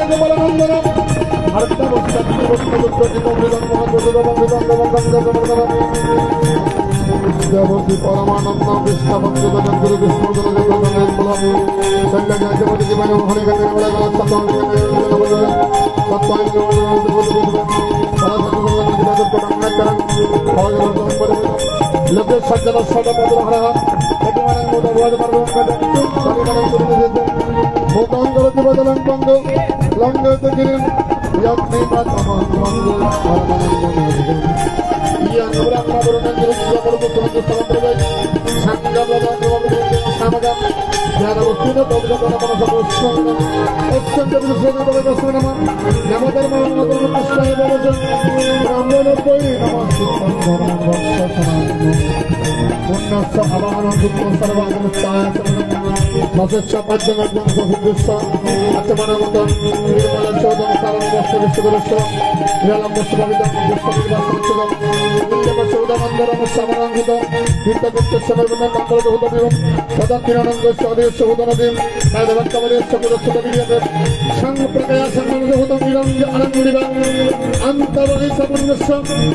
লাগে বলনন্দন আরেকটা বস্তা দুটি বস্তা দুটো জীবন দেবতী পরমানন্দ বিষ্ণবন্ধু গুরু বিষ্ণু গুরু জগন্নাথ বলম সঙ্গে দেবতী জীবনে হরে গঙ্গা বলে লোকে সজ্জন সদপদ হরা এটি মানে মোদবাদ মার্গম কাজে পরিমাণ করে দিতে মোকাঙ্গল দিবদলং বঙ্গ লঙ্গ তকিরিন ইয়াত্নি মাতমং বঙ্গ পরমানন্দ ইয়ান ব্রহ্ম বরণং গুরু বরণ তুরন্ত সমন্বয় সংগম বদন সামগম জ্ঞান বস্তুন তদ্গতন মনসবস্বং অত্যন্ত বিশেষ বলে বসন নম নমো ধর্ম নমো কৃষ্ণায় বলজন ব্রাহ্মণোপৈ নমস্তুতং ধর্মং বর্ষসনাতন পুণ্যস্য আবাহনং দুঃখং সর্বাগমস্তায় সদস্য পদ্মনর্জন সহিদস্য আচমনমতন নির্মল চৌদম কারণ বস্ত্র বিশ্বদস্য বিরলম বস্ত্রবিদম বিশ্ববিদাসম নিত্যম চৌদমন্দরম সমরাঙ্গিত নিত্যগুপ্ত সমর্বণ কাম্বলদহুতমেবম সদা কিরণঙ্গস্য অদেশ্য হুতনদীম নায়দভক্তবলেশ্য পুরস্তুতবিদীয়তে সংপ্রকয়া সংগমদহুতম নিরঞ্জ আনন্দিবা অন্তবহিষ পুণ্যস্য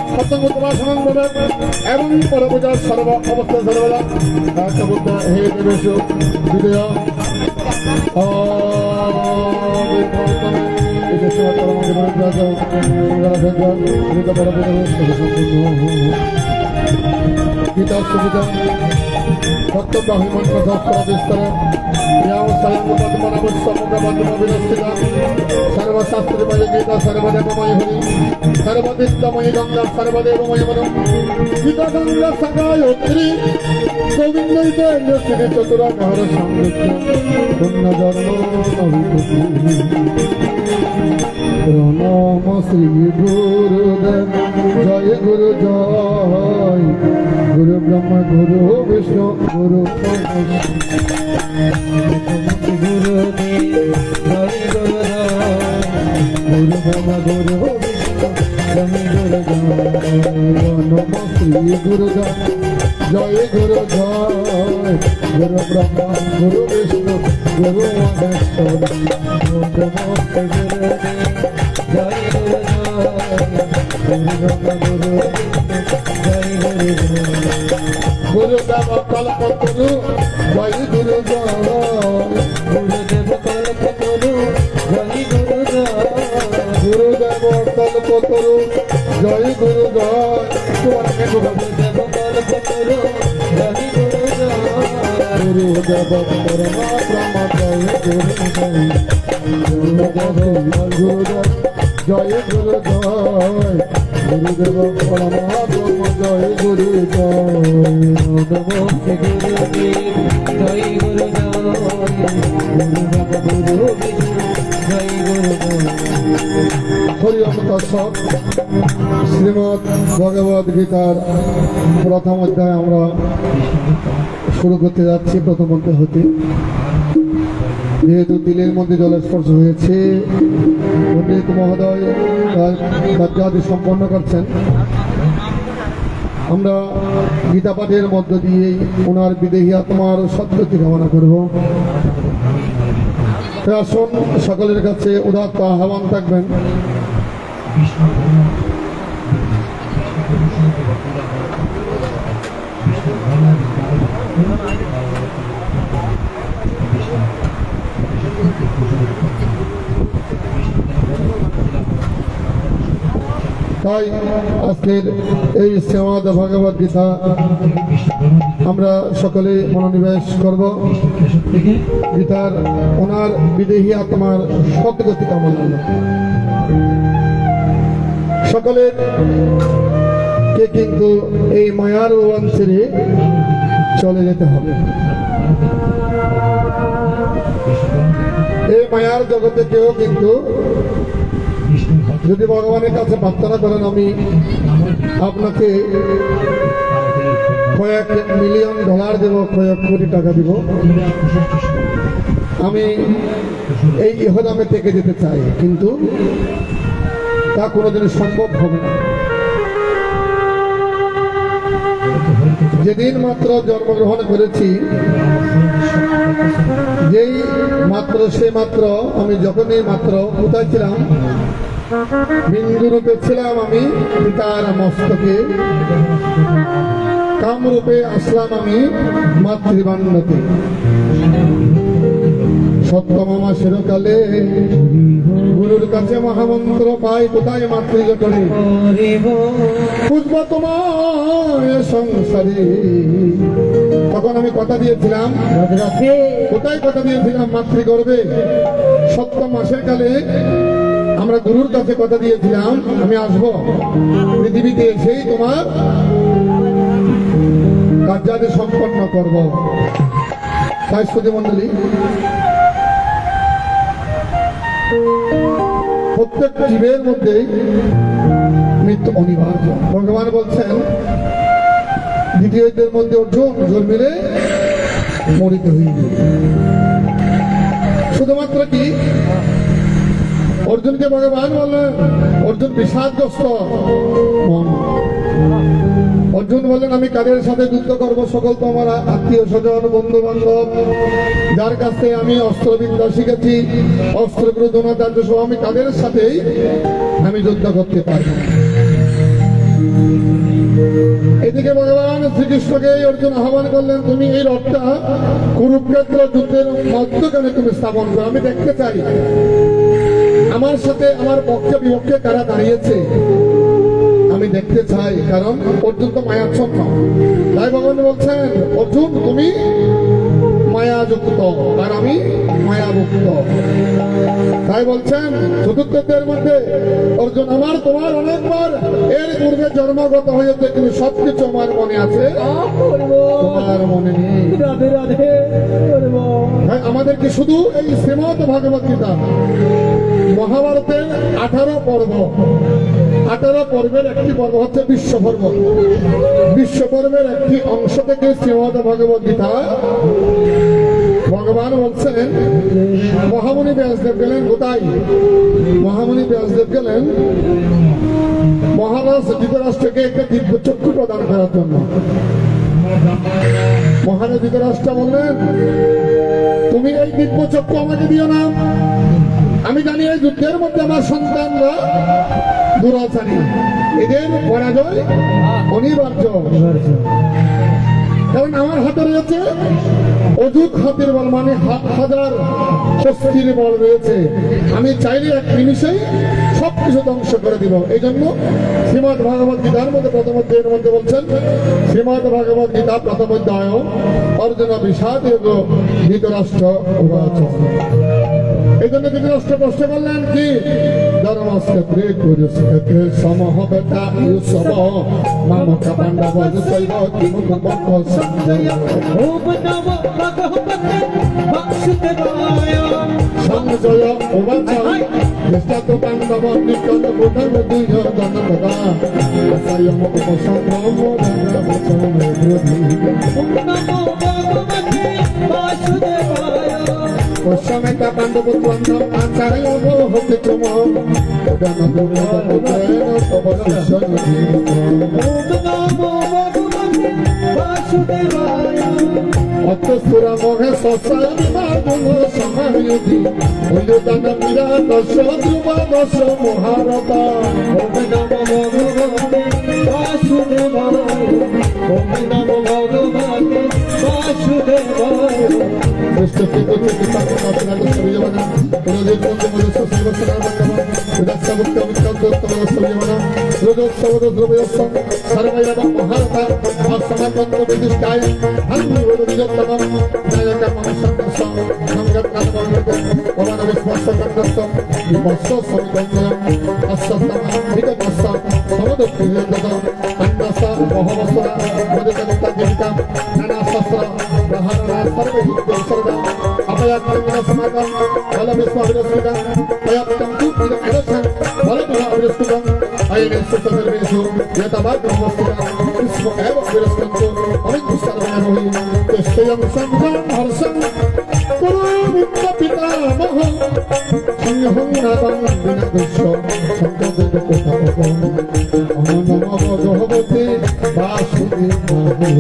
সত্যঙ্গোপবাসনং ভবেৎ এবং পরপূজা সর্ব অবস্থা সর্বদা রাষ্ট্রবুদ্ধ হে দেবেশু বিদেয় গীতা সুবিধা সত্যবাহিমন্ত্র শাস্ত্র বিস্তার পদ্মনাভস্বমুখপদ্মবিরস্তিতা সর্বশাস্ত্রময় গীতা সর্বদেবময় হরি সর্বদিত্যময়ী গঙ্গা সর্বদেবময় মন গীতা গঙ্গা সগায়ত্রী গোবিন্দ শ্রী চতুরাঘর সংযুক্ত পুণ্য জন্ম প্রণাম শ্রী গুরুদেব জয় গুরু জয় গুরু ব্রহ্মা গুরু বিষ্ণু গুরু গুরুদেব জয় গুরু গুরু ব্রহ্মা গুরু বিষ্ণু নম শ্রী গুরু জয় গুরু জয় গুরু ব্রহ্মা গুরু বিষ্ণু গুরু মহেশ্বর নমস্তে গুরুদেব জয় গুরু জয় গুরু গুরুদেব কল্পতরু জয় গুরু গুরুদেব কল্পতরু জয় গুরু গুরুদেব কল্পতরু জয় গুরু গুরুদেব কল্পতরু জয় গুরু গুরুদেব পরমা ব্রহ্ম জয় গুরু গুরুদেব জয় গুরু জয় গুরুদেব পরমা ব্রহ্ম জয় গুরু জয় নমস্তে গুরুদেব জয় গুরু জয় গুরুদেব গুরু জয় গুরু হরি ওম তৎসৎ শ্রীমদ্ ভগবদ গীতার প্রথম অধ্যায় আমরা শুরু করতে যাচ্ছি প্রথম অধ্যায় হতে যেহেতু দিলের মধ্যে জলের স্পর্শ হয়েছে পণ্ডিত মহোদয় তার কার্যাদি সম্পন্ন করছেন আমরা গীতা পাঠের মধ্য দিয়ে ওনার বিদেহী আত্মার সদ্গতি কামনা করব আসুন সকলের কাছে উদাত্ত আহ্বান থাকবেন তাই আজকের এই শ্রীমদ্ ভগবদ গীতা আমরা সকলে মনোনিবেশ করব গীতার ওনার বিদেহী আত্মার সদ্গতি কামনা সকলের কে কিন্তু এই মায়ার ভুবন ছেড়ে চলে যেতে হবে। এই মায়ার জগতে কেউ কিন্তু যদি ভগবানের কাছে প্রার্থনা করেন আমি আপনাকে কয়েক মিলিয়ন ডলার দেব, কয়েক কোটি টাকা দিব, আমি এই ইহদামে থেকে যেতে চাই, কিন্তু তা কোনোদিন সম্ভব হবে না। যেদিন মাত্র জন্মগ্রহণ করেছি, যেই মাত্র সে মাত্র আমি যখনই মাত্র কোথায় ছিলাম, বিন্দু রূপে ছিলাম আমি পিতার মস্তকে, কামরূপে আসলাম আমি মাতৃবান্নতে। সত্যমামা চিরকালে গুরুর কাছে মহামন্ত্র পাই, কোথায় মাতৃজঠরে বুঝব তোমার সংসারে। তখন আমি কথা দিয়েছিলাম, কোথায় কথা দিয়েছিলাম? মাতৃগর্ভে। সপ্ত মাসের কালে আমরা গুরুর কাছে কথা দিয়েছিলাম আমি আসবো পৃথিবীতে, এসেই তোমার কার্যাদি সম্পন্ন করব। তাই সুধী মন্ডলী, প্রত্যেক জীবের মধ্যে মৃত্যু অনিবার্য। ভগবান বলছেন দ্বিতীয়দের মধ্যে অর্জুন জন্মিলে মরিতে হইবে। শুধুমাত্র কি অর্জুনকে ভগবান বললেন, অর্জুন বিষাদগ্রস্ত মন। অর্জুন বললেন আমি কাদের সাথে যুদ্ধ করব? সকল তো আমার আত্মীয় স্বজন, বন্ধু বান্ধব, যার কাছে আমি অস্ত্রবিদ্যা শিখেছি, অস্ত্রগুরু দ্রোণাচার্য সহ, আমি তাদের সাথেই আমি যুদ্ধ করতে পারব। এদিকে ভগবান শ্রীকৃষ্ণকে অর্জুন আহ্বান করলেন, তুমি এই রথটা কুরুক্ষেত্র যুদ্ধের মধ্যখানে তুমি স্থাপন করো, আমি দেখতে চাই আমার সাথে আমার পক্ষে বিপক্ষে কারা দাঁড়িয়েছে, আমি দেখতে চাই। কারণ অর্জুন তো মায়াচ্ছন্ন। তাই ভগবান বলছেন অর্জুন তুমি মায়াযুক্ত আর আমি মায়াভুক্ত। তাই বলছেন চতুর্থের মধ্যে অর্জুন আমার তোমার অনেকবার এর পূর্বে জন্মগত হয়েছে, কিন্তু সবকিছু আমার মনে আছে, তোমার মনে নেই। আমাদেরকে শুধু এই শ্রীমদ ভগবত গীতা মহাভারতের 18 পর্ব, 18 পর্বের একটি পর্ব হচ্ছে বিশ্ব পর্ব। বিশ্ব পর্বের একটি অংশ থেকে শ্রীমদ ভগবত গীতা ভগবান বলছেন, মহামুনি ব্যাসদেব গেলেন কোথায়? মহামুনি ব্যাসদেব গেলেন মহারাজ ধৃতরাষ্ট্রকে একটা দিব্য চক্ষু প্রদান করার জন্য। মহারাজ ধৃতরাষ্ট্র বললেন তুমি এই দিব্য চক্ষু আমাকে দিও না, আমি জানি এই যুদ্ধের মধ্যে আমার সন্তানরা দুরাচারী, এদের পরাজয় অনিবার্য, কারণ আমার হাতে রয়েছে অযুত হাতের বল, মানে 1000 শক্তির বল রয়েছে। আমি চাইলে এক নিমিষেই সবকিছু ধ্বংস করে দিব। এই জন্য শ্রীমদ ভগবত গীতার মধ্যে প্রথম অধ্যায়ের মধ্যে বলছেন, শ্রীমদ ভগবত গীতা প্রথম অধ্যায় অর্জুন বিষাদ ধৃতরাষ্ট্র উবাচ। এই জন্য ধৃতরাষ্ট্র প্রশ্ন করলেন কি ধর্মক্ষেত্রে কুরুক্ষেত্রে সমহবেতা ইউসব মামকা পাণ্ডব জৈব কিমুখ বক্ষ সঞ্জয় ওম নমো ভগবতে বাসুদেবায় সঞ্জয় উবাচ যস্ত পাণ্ডব নিকট বুধন দুর্যোধন তথা অসয়ম উপসংগ্রাম বচনে বিরোধী ওম নমো ভগবতে বাসুদেবায় পশ্চিমেতা পাণ্ডবপুত্র আচার্য হতে চম উদান দুর্গপুত্রেণ তব শিষ্য অত্যস্তুরা মহে সসারিমাগুণ সমায়ুধি উল্লুদান বিরাট শত্রুব দশ মহারথ ওম নমো ভগবতে বাসুদেবায় ওম নমো ভগবতে বাসুদেবায় विस्मस्तकण्डस्थं विमर्शसमिदञ्जयम् अस्सत्तमं हितमस्तं समदुःखिजन्दतम् अन्नसा बहवस्वरा मदतगताजिविकां नानाशस्त्र प्रहारणा सर्वहितोत्सर्गम् अपयात्मविनस्माकं बलविस्मविनस्मितं प्रयाप्तं तु इदमरसं बलविनाविनस्मितम् अयने सुसर्वेषु यतभाग्यमस्तितं विश्व एव विरस्तन्तु अमितुस्तर्वणोहि तेष्टयं संघं हर्षं कुरुमित्त पितामह सिंहं नादं विनदुष्य सङ्कटदुःखतापं नमो भगवते वासुदेवाय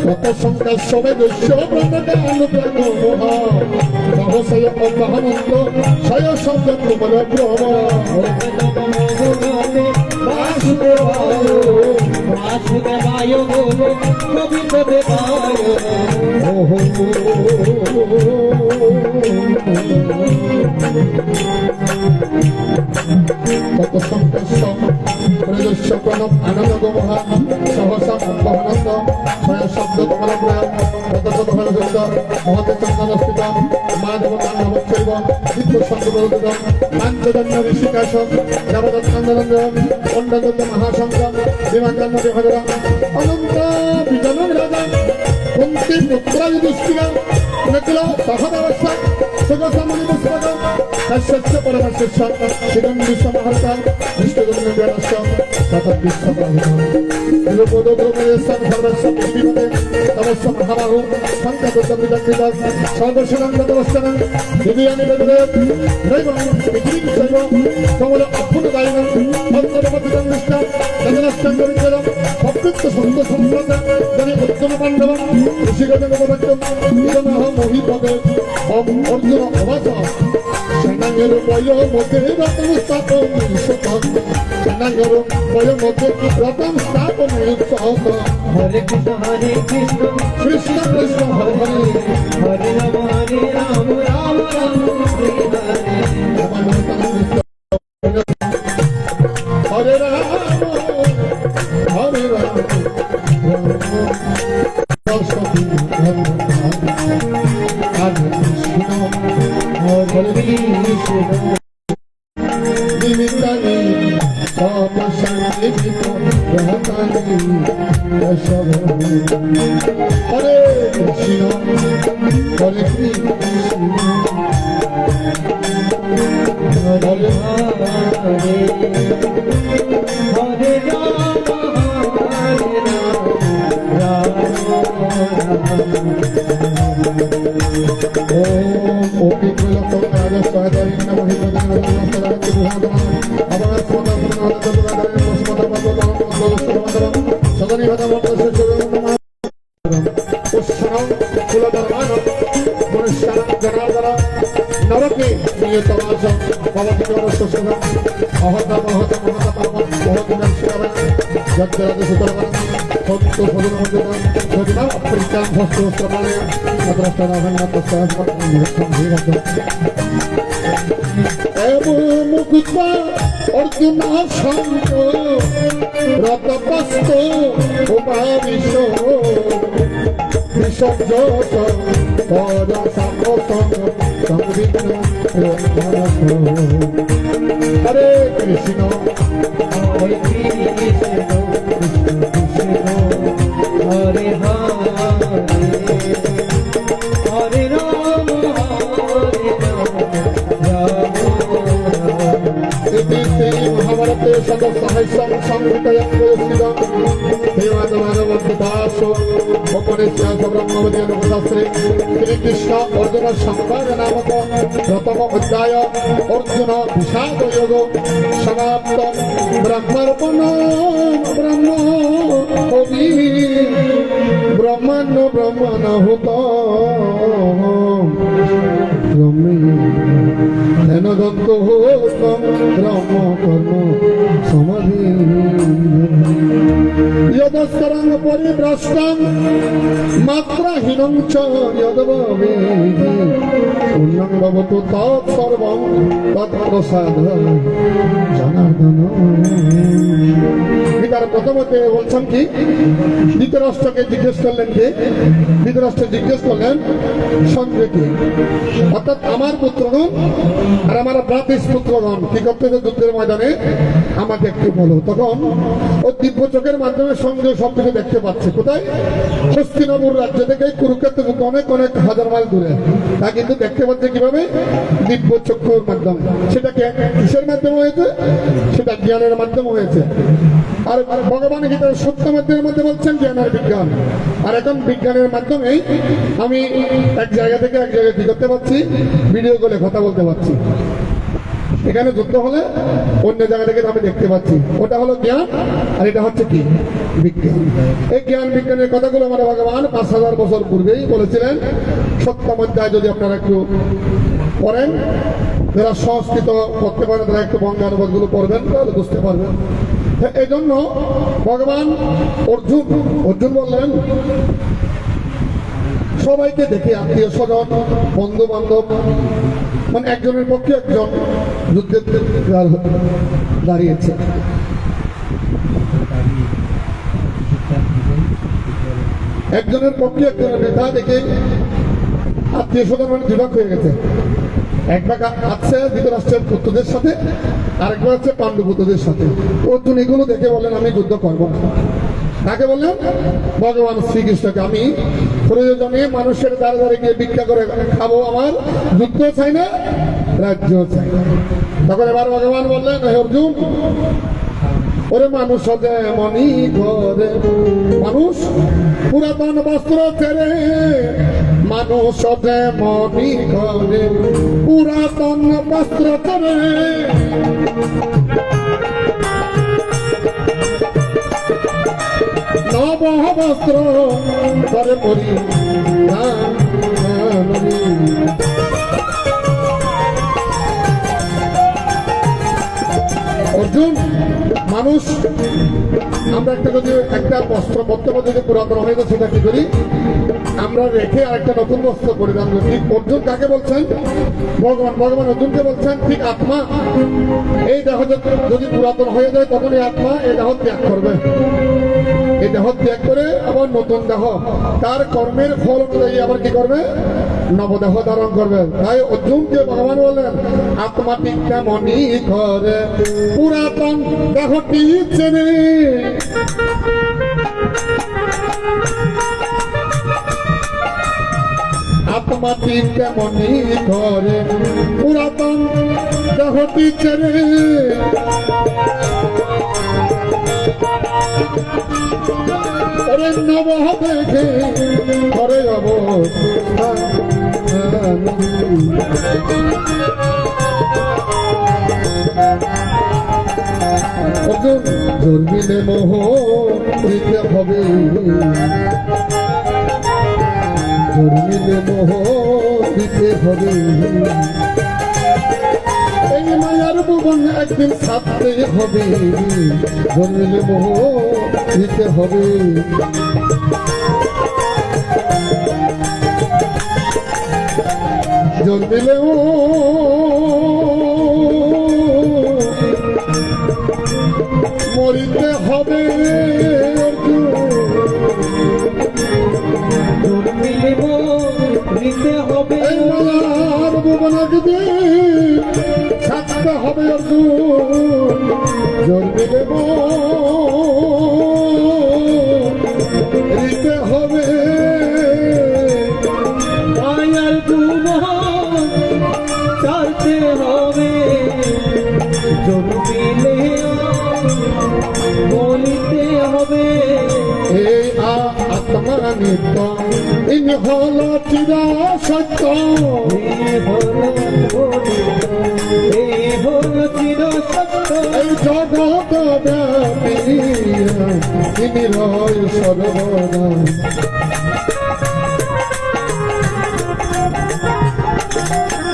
কত সংখ্যা সবে দস্য ব্রহ্মজ্ঞানুপ্রাণোহ সহসয় অব্যাহনন্দ সয় শব্দ প্রবল वासुदेवाय वासुदेवाय बोलो गोविंद देवाय কত সংখ্যা প্রদস্য প্রণব আনন্দ গোমহা সহসা অব্যাহনন্দ সয় শব্দ প্রবল কত কত হরযুক্ত মহতে চন্দনস্থিত মাধব কান্নবচ্ছৈব বিদ্য সংগবরুদ্ধ পাঞ্চজন্য ঋষিকাশ দেবদত্তানন্দ পণ্ডদত্ত মহাসংঘম বিমাকান্ন বিভাগরা অনন্ত বিজন রাজা কুন্তি পুত্র যুধিষ্ঠিরা নকুল সহদেবস্য সুগসমণি পুষ্পক কশ্যস্য পরমশিষ্য শিরম বিশ্বমহর্তা বিষ্ণুজন্য ব্যানস্য ততৎ বিশ্বপ্রভুতম নিরুপদোগ্রমেশ্বর সর্বস্ব পৃথিবীপতে তমস্য মহাবাহু সংকটবিদগ্ধ সর্বশিরঙ্গতবস্তনং দিব্যানি বেদবেদ দৈবং পৃথিবীং শৈব কমল অভ্যুদগায়িনং অন্তর্বর্তিতং কৃষ্ণ জগনশ্চন্দ্রবিদ্যদং সবৃত্ত সন্ত সম্প্রদ জনে উত্তম পাণ্ডবং ঋষিগজগবদ্ধম ইদমহ মোহিপদে অর্জুন অবাচ সেনাঙ্গের বয় মধ্যে রতন স্থাপন সতত সেনাঙ্গের বয় মধ্যে রতন স্থাপন সতত हरे कृष्ण কৃষ্ণ কৃষ্ণ হরে হরে हरे राम राम राम हरे हरे হরে রাম হরে রাম সরস্বতী হরে কৃষ্ণ हरे कृष्ण নিমিত্তানি সমসংগীত রহতানি দশভ হরে কৃষ্ণ হরে কৃষ্ণ हरे हरे हरे राम ओम ओपी कुलतो राजस्वादाय नमः हिमदे नमः अवगत सोदा पुनाद दुर्गादाय नमः पद्मपद्म सदनि भगवतस्य नमः उष्णं कुलधर्मान मनुष्यां जनार्दन नरके नियतवाच भवति नरसुसुन अहत महत महत पाप महत नरसिंह जगराज सुतरवन सत्तो सदन मध्यम सदिना अप्रिकां भस्तो समानय अद्रष्टानाभन्नत सहस्रं निरक्षं धीरज एवं मुकुत्वा अर्जुन शांत रतपस्त उपाविशो विसर्जत पद सामसं संविघ्न हरे कृष्ण हरे कृष्ण कृष्ण हरे हरे हरे राम महाभारते शतसाहस्रं संहितया प्रयुक्तं देवादमानवद्दासो उपनिषद ब्रह्मविद्याशास्त्रे श्रीकृष्ण अर्जुन संवाद नामक प्रथम अध्याय अर्जुन विषाद योग समाप्त ब्रह्मार्पण ब्रह्म कवि ब्रह्मण्य ब्रह्मणाहुत ধ্যান দত্ত হোতম ব্রহ্ম কর্ম সমাধি यदस्करं परिभ्रष्टं मात्राहीनं च यद्भवेत् पूर्णं भवतु तत्सर्वं तत्प्रसाद जनार्दन विदर्भ প্রথমতে বলছেন কি, ধৃতরাষ্ট্রকে জিজ্ঞেস করলেন কে? ধৃতরাষ্ট্র জিজ্ঞেস করলেন সঞ্জয়কে, অর্থাৎ আমার পুত্রগণ আর আমার ভ্রাতৃ পুত্রগণ কি করতে যুদ্ধের ময়দানে, আমাকে একটু বলো। তখন ও দিব্য চোখের মাধ্যমে সঞ্জয় সবকিছু দেখতে পাচ্ছে। কোথায়? হস্তিনাপুর রাজ্য থেকে কুরুক্ষেত্র যুদ্ধ অনেক অনেক হাজার মাইল দূরে, তা কিন্তু দেখতে পাচ্ছে কিভাবে? দিব্য চক্ষুর মাধ্যমে। সেটাকে কিসের মাধ্যমে হয়েছে? সেটা জ্ঞানের মাধ্যমে হয়েছে। আর ভগবান গীতার সত্য মাধ্যমের মধ্যে বলছেন জ্ঞান আর বিজ্ঞান। আর এখন বিজ্ঞানের মাধ্যমে আমি এক জায়গা থেকে এক জায়গায় কি করতে পারছি? ভিডিও কলে কথা বলতে পারছি। এখানে যুদ্ধ হলে অন্য জায়গা থেকে আমি দেখতে পাচ্ছি। ওটা হলো জ্ঞান, আর এটা হচ্ছে কি? বিজ্ঞান। এই জ্ঞান বিজ্ঞানের কথাগুলো আমার ভগবান ৫,০০০ বছর পূর্বেই বলেছিলেন। সপ্তম অধ্যায় যদি আপনারা একটু পড়েন, যারা সংস্কৃত পড়তে পারেন তারা একটু বঙ্গানুবাদগুলো পড়বেন, তাহলে বুঝতে পারবেন। এই জন্য ভগবান অর্জুন বললেন সবাইকে দেখে, আত্মীয় স্বজন, বন্ধু বান্ধব, মানে একজনের পক্ষে একজন যুদ্ধে দাঁড়িয়েছে। একজনের পক্ষে একজনের নেতা দেখে আত্মীয় স্বজন মানে বিভাগ হয়ে গেছে। এক ভাগ আছে ধৃতরাষ্ট্রের পুত্রদের সাথে, আরেকবার হচ্ছে পাণ্ডু পুত্রদের সাথে। অর্জুন এগুলো দেখে বলেন আমি যুদ্ধ করবো না। তাকে বললেন ভগবান শ্রীকৃষ্ণকে, আমি প্রয়োজনে মানুষের দ্বারে দ্বারে গিয়ে ভিক্ষা করে খাবো, আমার যুদ্ধ চাই না, রাজ্য চাই না। তখন এবার ভগবান বললেন হে অর্জুন, ওরে মানুষ যেমনই ঘরে, মানুষ পুরাতন বস্ত্র ছেড়ে, মানুষ যেমনই ঘরে পুরাতন বস্ত্র ছেড়ে, নব বস্ত্র করে পরি অর্জুন, মানুষ আমরা একটা বস্ত্র বর্তমান যদি পুরাতন হয়ে যায় সেটা কি করি? আমরা রেখে আরেকটা নতুন বস্ত্র পরিধান করি। ঠিক অর্জুন কাকে বলছেন? ভগবান অর্জুনকে বলছেন ঠিক আত্মা এই দেহ যদি পুরাতন হয়ে যায় তখন এই আত্মা এই দেহ ত্যাগ করবে। এই দেহ ত্যাগ করে আবার নতুন দেহ তার কর্মের ফল অনুযায়ী আবার কি করবে? নবদেহ ধারণ করবে। তাই অর্জুনকে ভগবান বললেন আত্মাটি কেমনই করে পুরাতন দেহটি চেনে, আত্মাটি কেমনই করে পুরাতন দেহটি চেনে, নব দেখে করে অবস্থান অর্জুন, জন্মিলে মোহ দিতে হবে, জন্মিলে মোহ দিতে হবে, এই মায়ার ভুবন একদিন ছাড়তে হবে, জন্মিলে মোহ দিতে হবে। জন্মিলেও মরিতে হবে, জন্মিলেও মরিতে হবে, মায়ার ভুবন একদিন ছাড়তে হবে অর্জুন, জন্মিলেও মরিতে হবে। মায়ার ভুবন ছাড়তে হবে, জন্মিলেও মরিতে হবে। এই আত্মা নিত্য ইনি হল চিরা সত্য, এই হল চির সত্য, এই জগৎ ব্যাপী ইনি রয় সর্বদা।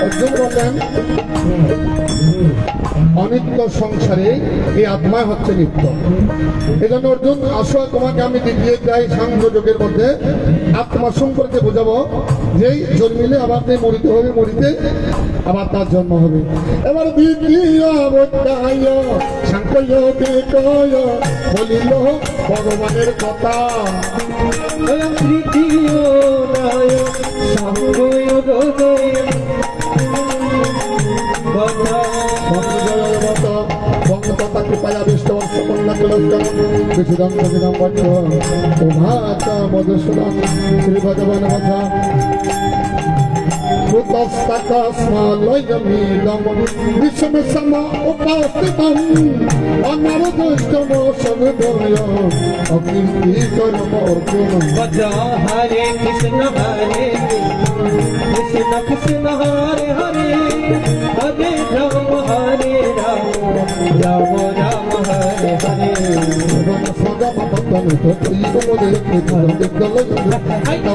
অর্জুন বলেন অনিত্য সংসারে এই আত্মায় হচ্ছে নিত্য। এই জন্য অর্জুন আসো তোমাকে আমি দ্বিতীয় অধ্যায় সাংখ্য যোগের মধ্যে আত্মা সম্পর্কে বোঝাবো, যেই জন্মিলে আবার মরিতে হবে, মরিতে আবার তার জন্ম হবে। এবার দ্বিতীয় অধ্যায় সাঙ্কয় বিকয় বলিল ভগবানের কথা স্বয়ং তৃতীয় নায় সাঙ্গয় হৃদয় কথা জয়ের মত বঙ্গতা কৃপয়া বিষ্ণবর্ষ কন্যা তুলস্কর বিশুদম সবিদম বচ্চ ও ভাতা মধুসূদন শ্রী ভগবান কথা ভূতস্তকস্মালয়মিদম বিশ্বমসম উপাস্তিতম অনারদষ্টম সমুদয় অকীর্তিকরম অর্জুন বজা হরে কৃষ্ণ কৃষ্ণ হরে হরে হরে রাম রাম রাম হরে হরে এবং সদম বন্দনিত ত্রিকমলে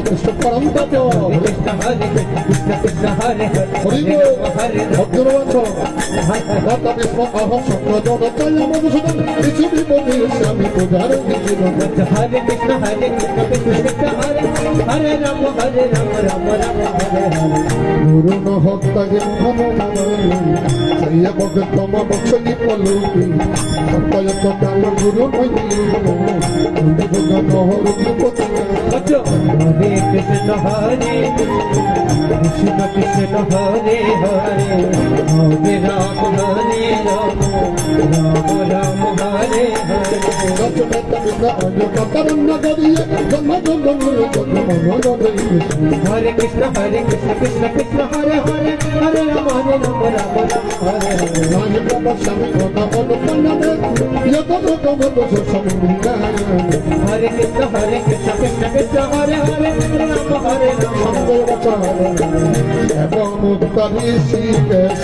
কৃষ্ণ পরম তত কৃষ্ণ হরে কৃষ্ণ কৃষ্ণ হরে হরিব হরে ভদ্রবাচ গত বিষ্ণু অহম সঙ্গজন চয় মধুসূদন কিছু বিপদে পূজার জীবন হরে কৃষ্ণ কৃষ্ণ হরে হরে রাম রাম রাম হরে হরে গুরু ন হত্যাগে মন সৈয় ভক্তম বৎসলি পলুকি সত্যয়ত কাল গুরু নহরু বচ্চো হরে কৃষ্ণ কৃষ্ণ হরে হরে হরে রাম রাম হরে হরে কতরণ্য করিয়ে জন্ম জন্ম হরে কৃষ্ণ কৃষ্ণ কৃষ্ণ হরে হরে হরে রাম রাম হরে হরে হরে কৃষ্ণ কৃষ্ণ কৃষ্ণ হরে হরে রাম রাম এবং মুক্তারি শ্রীকেশ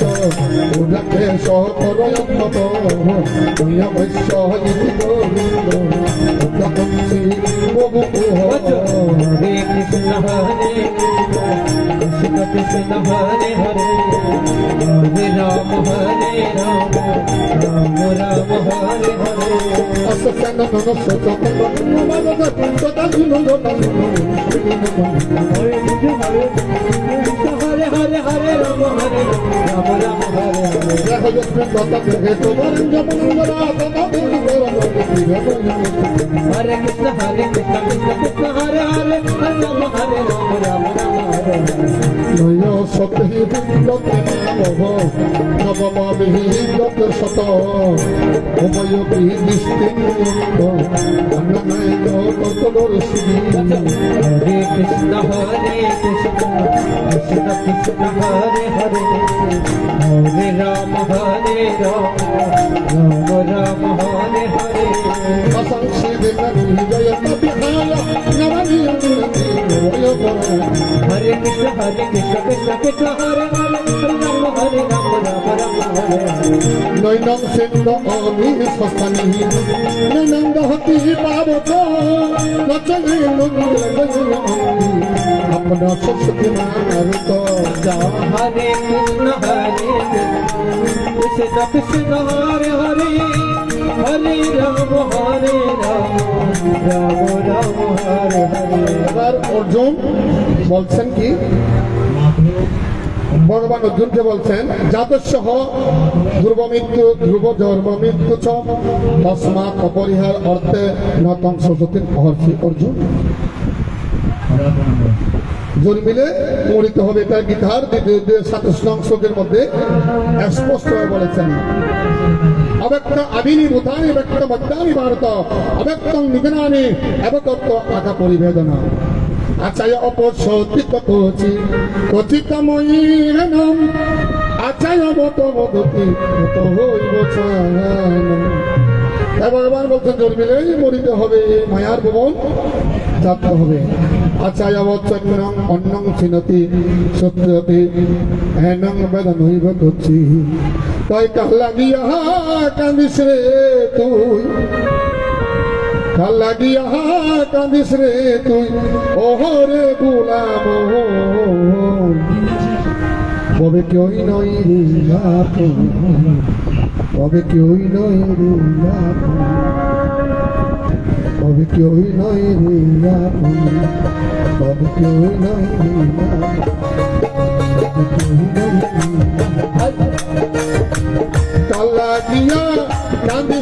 উদকেশ করয়ত বৈশ্য গোবিন্দ শ্রী প্রভু হরে কৃষ্ণ কৃষ্ণ হরে হরে হরে রাম রাম হরে হরে হরে হরে হরে রাম রাম হরে হরে হরে কৃষ্ণ কৃষ্ণ কৃষ্ণ হরে হরে হরে রাম রাম হরে হরে শত উভয়পি নিশ্চিন্ত হরে কৃষ্ণ কৃষ্ণ কৃষ্ণ হরে হরে হরে রাম রাম হরে হরে হরে কৃষ্ণ কৃষ্ণ কৃষ্ণ হরে হরে হরে রাম রাম হরে হরে নৈনং সিন্ধ অমি শ্মশানি নৈনন্দ হতি পাবত নচলে আপনা সরস্বতী মারুত হরে কৃষ্ণ কৃষ্ণ হরে হরে হরে রাম রাম হরে হরে এবার অর্জুন বলছেন কি ভগবান অর্জুনকে বলছেন যাদস্যহ ধ্রুব মৃত্যু ধ্রুব জন্ম মৃত্যু চ তস্মাৎ অপরিহার অর্থে নতং সরস্বতী মহর্ষি অর্জুন জন্মিলে মরিতে হবে এটা গীতার 27 শ্লোকের মধ্যে স্পষ্টভাবে বলেছেন অব্যক্ত আবিনি ভূতানি ব্যক্ত মধ্যানি ভারত অব্যক্তং নিগনানি অবতত্ত্ব আকা পরিবেদনা আচার্য অপসতি কোচি কথিতময়ীনম আচার্য মত মদতি মত হইব ভগবান বলছেন জন্মিলেই মরিতে হবে মায়ার ভুবন যাত্রা হবে আচার্য অবচন্নং অন্নং ছিনতি সত্যতি হেনং বেদন হইব করছি তাই কাহলা গিয়া কান্দিস রে তুই কাল্লা গিয়া কান্দিস রে তুই ওহরে গুলাম ববে কেউই নই রে আপন ববে কেউই নই রে আপন ববে কেউই নই রে আপন ববে কেউই নই রে আপন কাল্লা গিয়া কান্দিস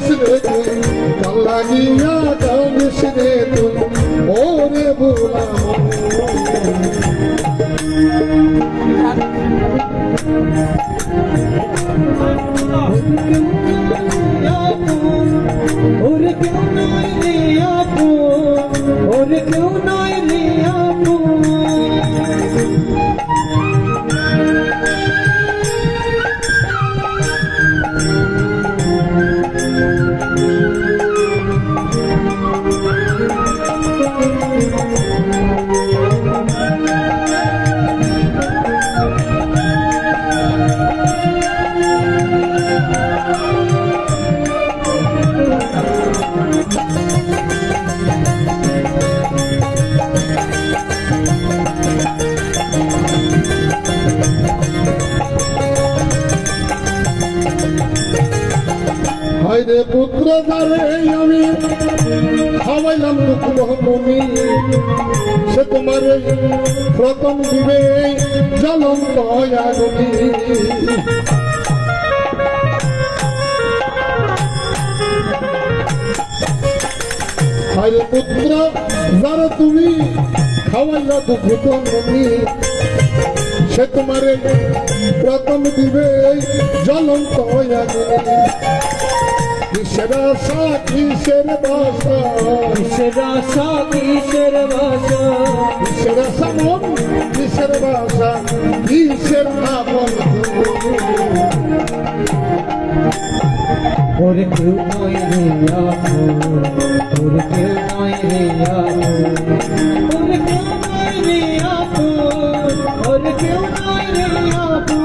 হাইরে পুত্র দ্বারে আমি খাওয়াইলাম মুখমনি সে তোমার প্রথম দিবে জ্বলন্ত আগুনি হাইরে পুত্র যারা তুমি খাওয়াইলা দুঃখমনি সে তোমার প্রথম দিবে জ্বলন্ত আগুনি কিসের আশা কিসের বাসা কিসের আশা কিসের বাসা কিসের আশা মন কিসের বাসা কিসের আপন ওরে কেউ নয় রে আপন ওরে কেউ নয় রে আপন ওরে কেউ নয় রে আপন ওরে কেউ নয় রে আপন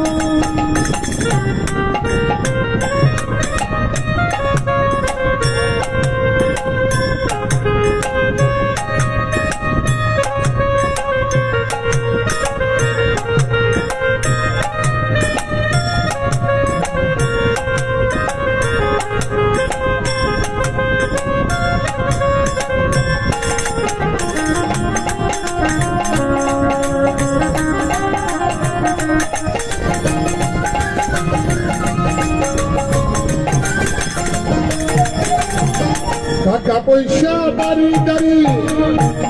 টাকা পয়সা বাড়ি গাড়ি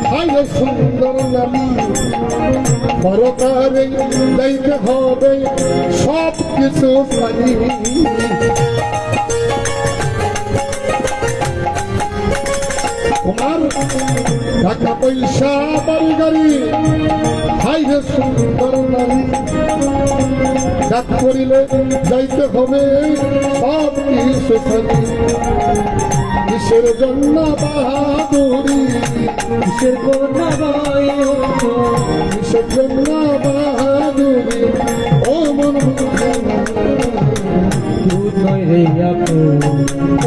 ভালো সুন্দর নামি পরকারে যাইতে হবে সব কিছু পানি তোমার টাকা পয়সা বাড়ি গাড়ি ভাইরে সুন্দর নামি ডাক করিলে যাইতে হবে সব কিছু পানি কিসের জন্য বাহাদুরি কিসের কোনা ভাই কিসের জন্য বাহাদুরি ও মন কেউ নয় রে আপন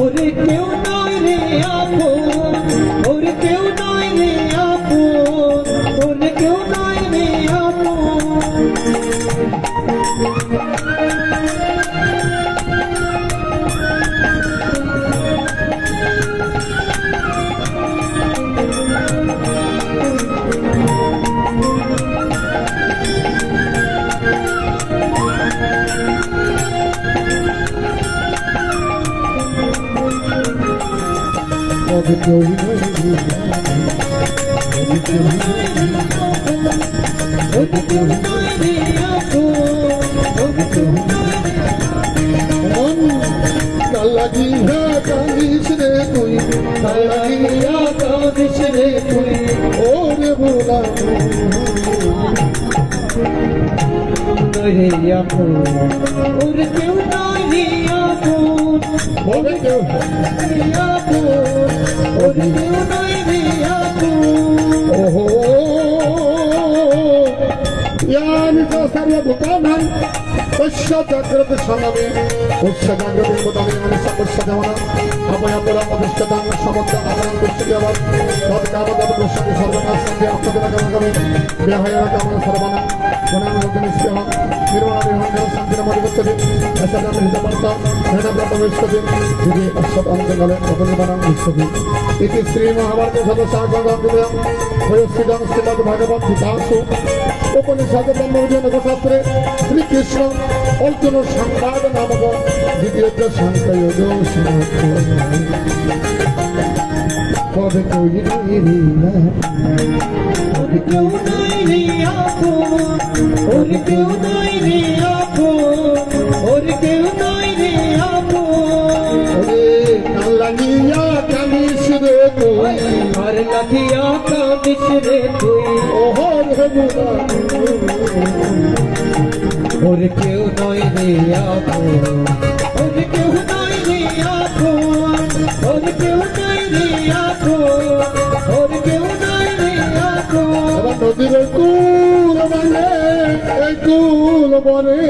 ওরে কেউ নয় রে আপন ওরে কেউ নয় রে আপন ওরে কেউ নয় রে আপন তবে কেউ নয় ওরে কেউ নয় রে আপন ওরে কেউ নয় রে মন কালাগি হা কালিস রে তুই কালাইয়া কাঁদিস রে তুই ওরে বোলা রে আপন ওরে কেউ নয় রে আপন তবে কেউ রে আপন ওরে কেউ নয় রে আপন ওহো यानी तो सारे बुकान है पश्चात जागृत शानावे पश्चात जागृत बुकान में सब पश्चात जमाना अब यहाँ पर आप पश्चात जागृत समझ आसान कुछ के बाद तब का बाद पश्चात सर्वना संगे आपको देना करें बेहया का मन सर्वना बना में होते निश्चय हम निर्माण निर्माण कर शांति न मत करते ऐसा नाम हिंसा पड़ता है ना प्राप्त विश्व दिन यदि पश्चात अंत गले अपने बना विश्व दिन इति श्री महाभारत सदस्य आगम दिव्या वयस्सिदान स्थित भागवत गीतासु उपनिषद ब्रह्मविद्या नवशास्त्रे श्री कृष्ण अर्जुन संवाद नामक द्वितीय संकयोग कभी कोई नहीं ওরে কেউ নয় রে আপন ওরে কেউ নয় রে আপন ওরে কেউ নয় রে আপন লাগিয়া কামিস রে তুই আর লাগিয়া কাঁদিস রে তুই ওহর হেবুরা ওরে কেউ নয় রে আপন ওরে কেউ নয় রে আপন ওরে কেউ নয় রে আপন ওরে কেউ নয় রে আপন নদীর কুল মানে এই কুল বনে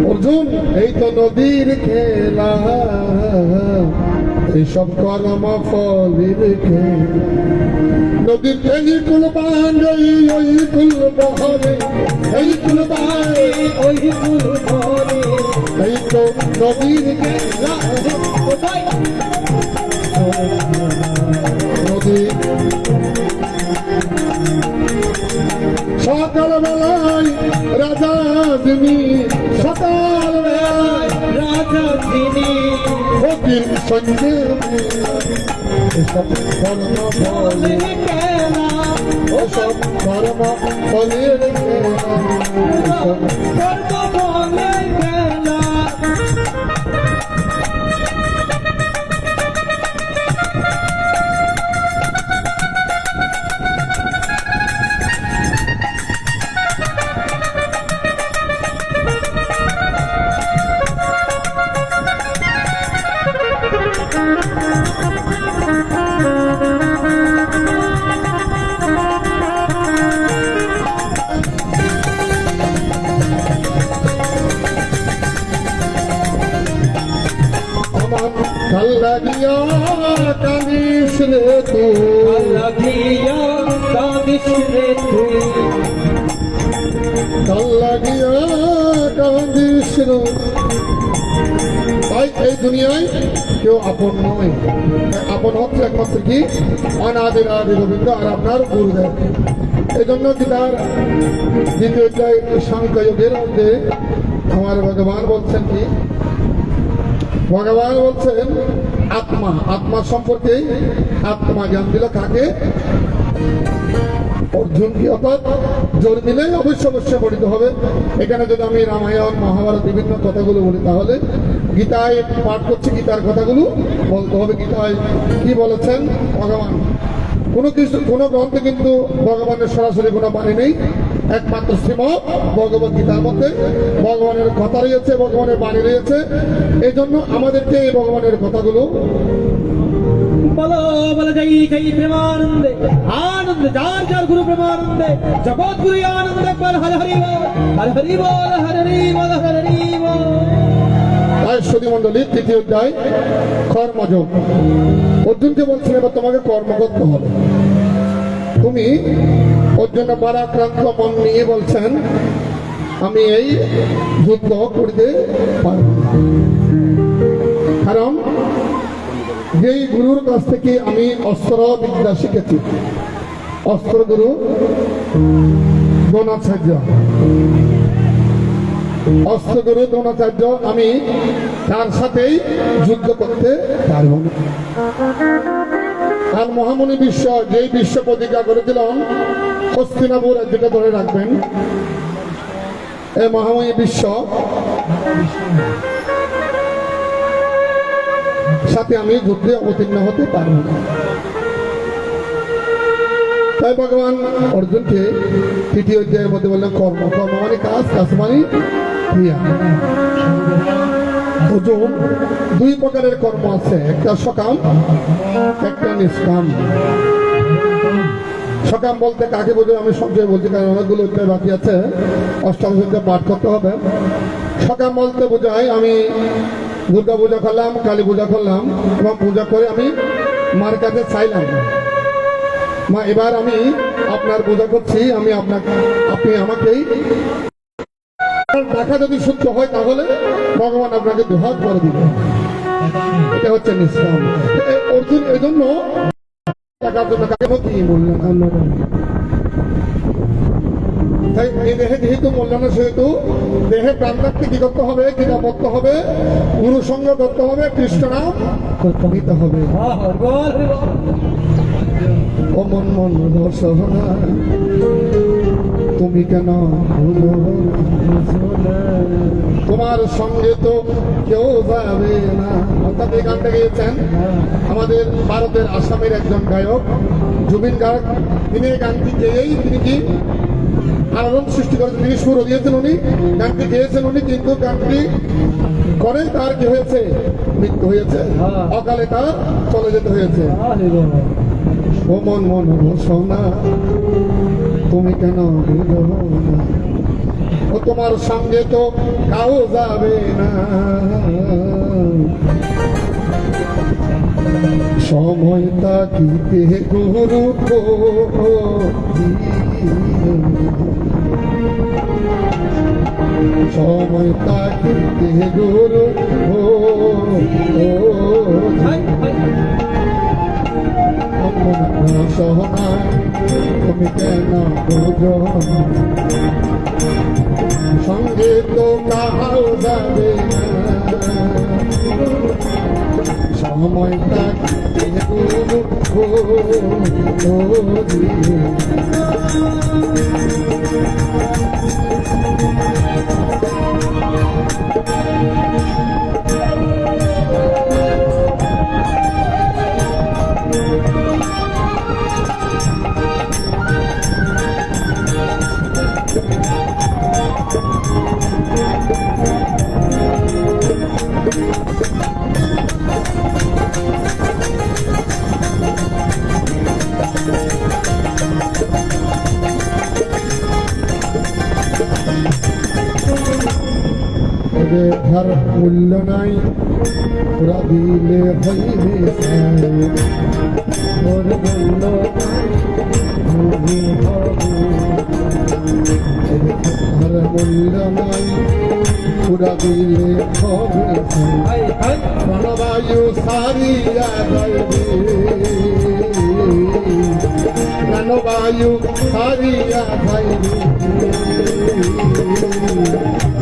অর্জুন এই তো নদীর খেলা এইসব কর্ম ফলের খেলা নদীর এই কুল বান্ধে ওই কুল বহরে এই কুল বান্ধে ওই ফুল ধরে এই তো নদীর খেলা সকাল বেলায় রাজা যিনি সকাল বেলায় রাজা যিনি ফকির সঙ্গে এসব কর্ম ফলে খেলা ওসব কর্ম ফলের খেলা, এসব কর্ম বলে খেলা আমার ভাল লাগিয়া কাঁদিস রে তুই, লাগিয়া কাঁদিস রে তুই ভাল লাগিয়া কাঁদিস রে। তাই এই দুনিয়ায় কেউ আপন নয়, আপন হচ্ছে একমাত্র কি অনাদির আদি গোবিন্দ আর আপনার গুরুদেব। এই জন্য গীতার দ্বিতীয় অধ্যায় সাংখ্যযোগের মধ্যে আমার ভগবান বলছেন কি, ভগবান বলছেন আত্মা, আত্মা সম্পর্কে আত্মা জ্ঞান দিল কাকে? অর্জুন কি, অর্থাৎ জন্মিলেই অবশ্যই পঠিত হবে। এখানে যদি আমি রামায়ণ মহাভারত বিভিন্ন কথাগুলো বলি তাহলে গীতায় পাঠ করছি, গীতার কথাগুলো বলতে হবে। গীতায় কি বলেছেন ভগবান? কোনো কিছু কোনো গ্রন্থে কিন্তু ভগবানের সরাসরি কোনো বাণী নেই, একমাত্র শ্রীমদ্ ভগবত গীতার মধ্যে ভগবানের কথা রয়েছে, ভগবানের বাণী রয়েছে। এই জন্য আমাদেরকে এই ভগবানের কথাগুলো বলো বলো জয় জয় প্রেমানন্দে আনন্দ যার যার গুরু প্রেমানন্দে জগৎ গুরু আনন্দ একবার হরে হরি বল হরে হরি বল হরে হরি বল হরে হরি বল। সুধী মন্ডলী তৃতীয় অধ্যায় কর্মযোগ। অর্জুনকে বলছেন এবার তোমাকে কর্ম করতে হবে। তুমি অর্জুন পরাক্রান্ত মন নিয়ে বলছেন আমি এই যুদ্ধ করতে পারব না, কারণ যেই গুরুর কাছ থেকে আমি অস্ত্র বিদ্যা শিখেছি, অস্ত্র গুরু দ্রোণাচার্য, অস্ত্রগুরু দ্রোণাচার্য, আমি তার সাথেই যুদ্ধ করতে পারব না। আর মহামুনি বিশ্ব যেই বিশ্ব প্রতিজ্ঞা করেছিলাম হস্তিনাপুর যেটা ধরে রাখবেন, এই মহামুনি বিশ্ব সাথে আমি যুদ্ধে অবতীর্ণ হতে পারব না। তাই ভগবান অর্জুনকে তৃতীয় অধ্যায়ের মধ্যে বললেন কর্ম, কর্ম মানে কাজ, কাজ মানে ক্রিয়া। অর্জুন দুই প্রকারের কর্ম আছে, একটা সকাম একটা নিষ্কাম। সকাম বলতে কাকে বোঝায় আমি সঞ্চয় বলছি, কারণ অনেকগুলো অধ্যায় বাকি আছে, অষ্টাদশ অধ্যায় পাঠ করতে হবে। সকাম বলতে বোঝায় আমি দুর্গা পূজা করলাম, কালী পূজা করলাম এবং পূজা করে আমি মার কাছে চাইলাম মা এবার আমি আপনার পূজা করছি, আমি আপনাকে, আপনি আমাকেই টাকা যদি শুদ্ধ হয় তাহলে ভগবান আপনাকে দুহাত করে দিবে। এটা হচ্ছে নিষ্কাম। অর্জুন এই জন্য টাকার জন্য কাকে কি বললেন, তাই এই দেহে যেহেতু মূল্যায়ন, সেহেতু দেহে প্রাণ রাখতে কি করতে হবে? কিনা পড়তে হবে, গুরু সঙ্গ করতে হবে, কৃষ্ণ নাম নিতে হবে। ও মন মন দর্শনা তুমি কেন ভুলো না? তোমার সঙ্গে তো কেউ যাবে না। অর্থাৎ এই গানটা গেয়েছেন আমাদের ভারতের আসামের একজন গায়ক জুবিন গার্গ। তিনি এই গানটি গেয়েই তিনি কি আলোড়ন সৃষ্টি করেছেন, তিনি সুরও দিয়েছেন, উনি গানটি গেয়েছেন উনি, কিন্তু গানটি করে তার কি হয়েছে? মৃত্যু হয়েছে, অকালে তার চলে যেতে হয়েছে। ও মন মন সোনা তুমি কেন ভুলো না? ও তোমার সঙ্গে তো কাউ যাবে না। সময় তাকিতে গুরু সময় তাকিতে গুরু সহনা তুমি কেন বুঝো সঙ্গে তো কাহাও যাবে না সময়টা ধার মূল্য নাই ওরা দিলে হইবে ওর মূল্য ধার মূল্য নাই ওরা দিলে হবে প্রাণবায়ু সারিয়া যাইবে প্রাণবায়ু সারিয়া যাইবে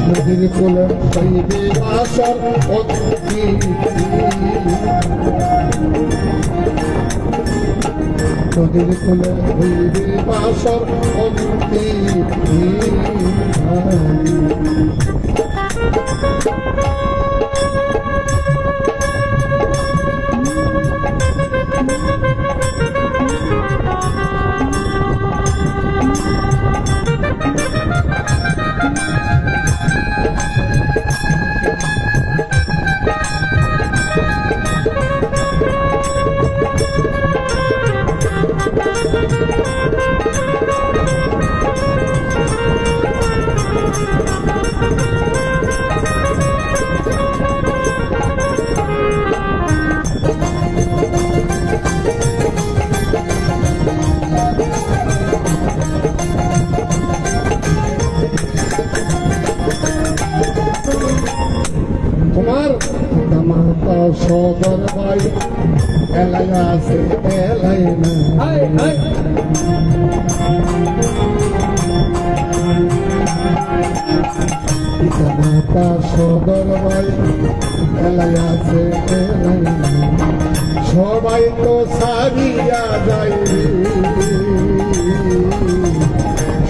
নদীর কুল হইবে বাসর অতি নদীর কুল হইবে বাসর অতি তোমার মাতা সদর ভাই এলাই আছে এলাই না মাতা সদর ভাই এলাই আছে এলাই না সবাই তো সারিয়া যায়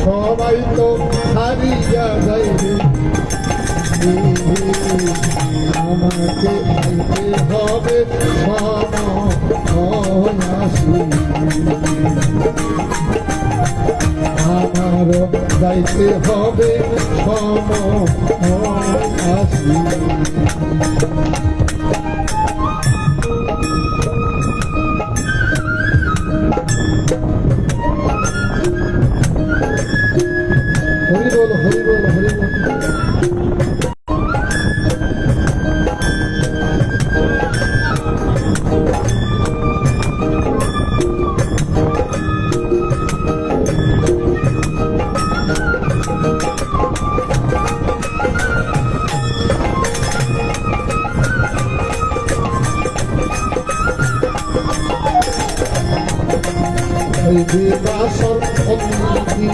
সবাই তো সারিয়া যায় আমাকে আইতে হবে সমাসি আমারও যাইতে হবে সমাসি হরি বল হরি বল হরি বল হইবে বাসর অতি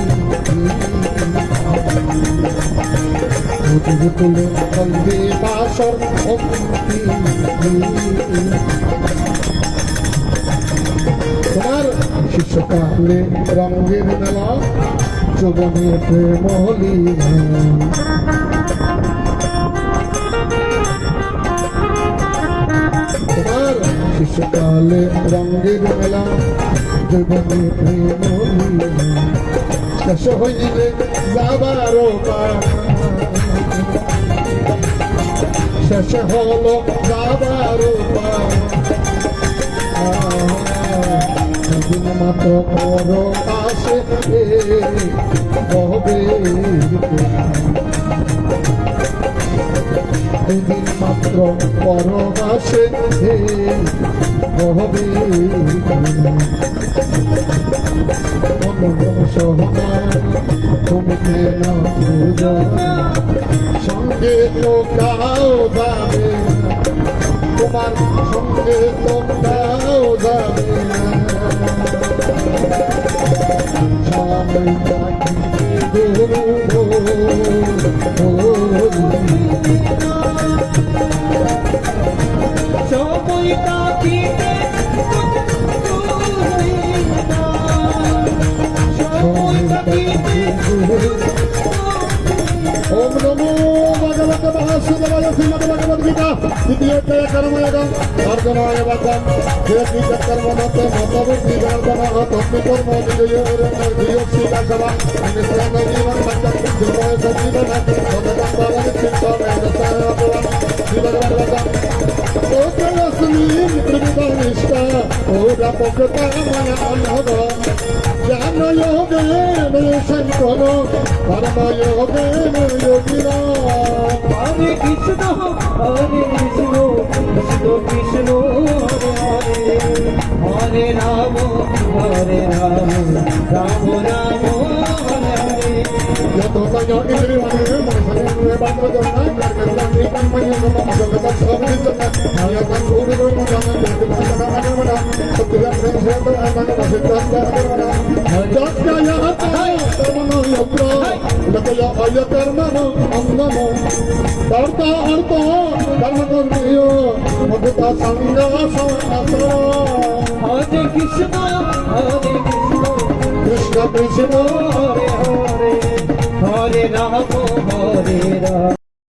নদীর কুলে হইবে বাসর অতি তোমার শিশুকালে রঙের মেলা যৌবনে প্রেম লীলা তোমার শিশুকালে রঙের মেলা যৌবনে প্রেম লীলা শেষ হইলে যাবারও শেষ হলো যাবারও দিন মাত্র পর আসে হবে দিন মাত্র পর আসে হবে সহনা তুমি কেন বুঝো সঙ্গে তো কাও যাবে তোমার সঙ্গে তো কাও যাবে না সময় কাটিতে গো সময় কাটিতে সময় কাটিতে ओम नमो भगवते महासुदेवाय श्रीमद् भगवद गीता द्वितीय अध्याय कर्मयोगम अर्जुनाय वचन यदि कर्मणते मतबुद्धि वर्धनः तस्मै कर्म विजयो सीता सभा निष्ठा जीवन पंचम जीवन सजीवन सदगम भवन चित्तमेव सर्वं श्रीभगवान वचन ओकलस्मि त्रिविधनिष्ठा ओरपकता मय अनहद ज्ञान योगेन संतनो कर्म योगेन योगिना हरे कृष्ण कृष्ण कृष्ण हरे हरे राम राम राम हरे हरे यतो संयो इंद्रिय हरे मनसने बांधो जन्ना कर्म कर्म कर्म जगत सब जितना यतन गुरु गुरु मन जगत भाषा करवना सत्य प्रेम से तो मन वसिष्ठ करवना जस्य यहता तमनो यत्र लतय अय कर्मनो अंगमो कर्ता अर्थ कर्म कर्मयो मधुता संग आसरा हरे कृष्ण कृष्ण कृष्ण हरे हरे हरे राम